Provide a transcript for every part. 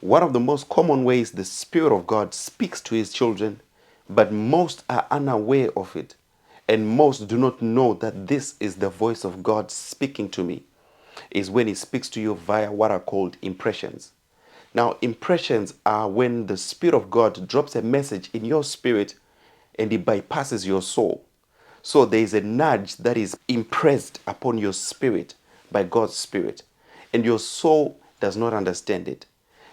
One of the most common ways the Spirit of God speaks to His children, but most are unaware of it, and most do not know that this is the voice of God speaking to me, is when He speaks to you via what are called impressions. Now, impressions are when the Spirit of God drops a message in your spirit and it bypasses your soul. So there is a nudge that is impressed upon your spirit by God's Spirit, and your soul does not understand it.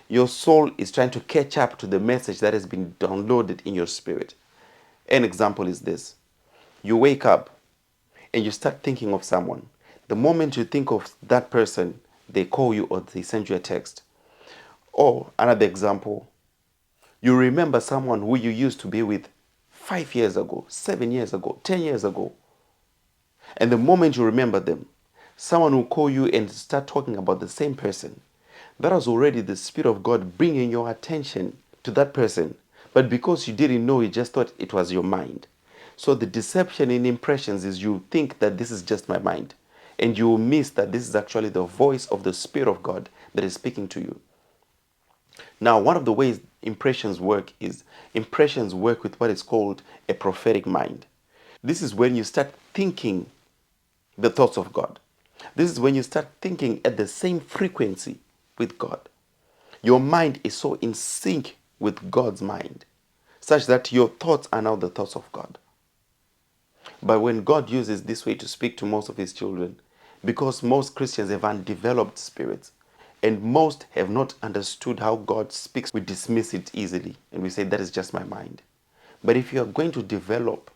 Your soul is trying to catch up to the message that has been downloaded in your spirit. An example is this: you wake up and you start thinking of someone. The moment you think of that person, they call you or they send you a text. Or another example, you remember someone who you used to be with 5 years ago, 7 years ago, 10 years ago. And the moment you remember them, someone will call you and start talking about the same person. That was already the Spirit of God bringing your attention to that person. But because you didn't know, you just thought it was your mind. So the deception in impressions is you think that this is just my mind. And you will miss that this is actually the voice of the Spirit of God that is speaking to you. Now, one of the ways impressions work is impressions work with what is called a prophetic mind. This is when you start thinking the thoughts of God. This is when you start thinking at the same frequency with God. Your mind is so in sync with God's mind, such that your thoughts are now the thoughts of God. But when God uses this way to speak to most of His children, because most Christians have undeveloped spirits, and most have not understood how God speaks, we dismiss it easily and we say, that is just my mind. But if you are going to develop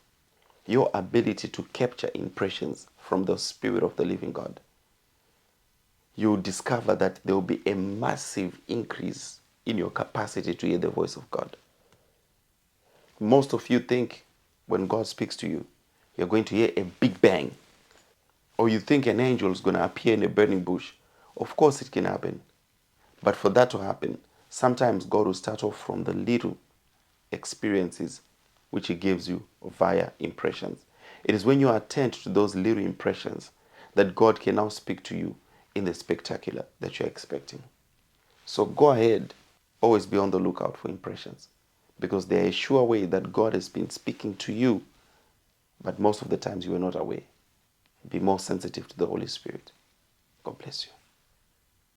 your ability to capture impressions from the Spirit of the living God, you'll discover that there will be a massive increase in your capacity to hear the voice of God. Most of you think when God speaks to you, you're going to hear a big bang, or you think an angel is going to appear in a burning bush. Of course it can happen. But for that to happen, sometimes God will start off from the little experiences which He gives you via impressions. It is when you attend to those little impressions that God can now speak to you in the spectacular that you're expecting. So go ahead, always be on the lookout for impressions, because they are a sure way that God has been speaking to you, but most of the times you are not aware. Be more sensitive to the Holy Spirit. God bless you.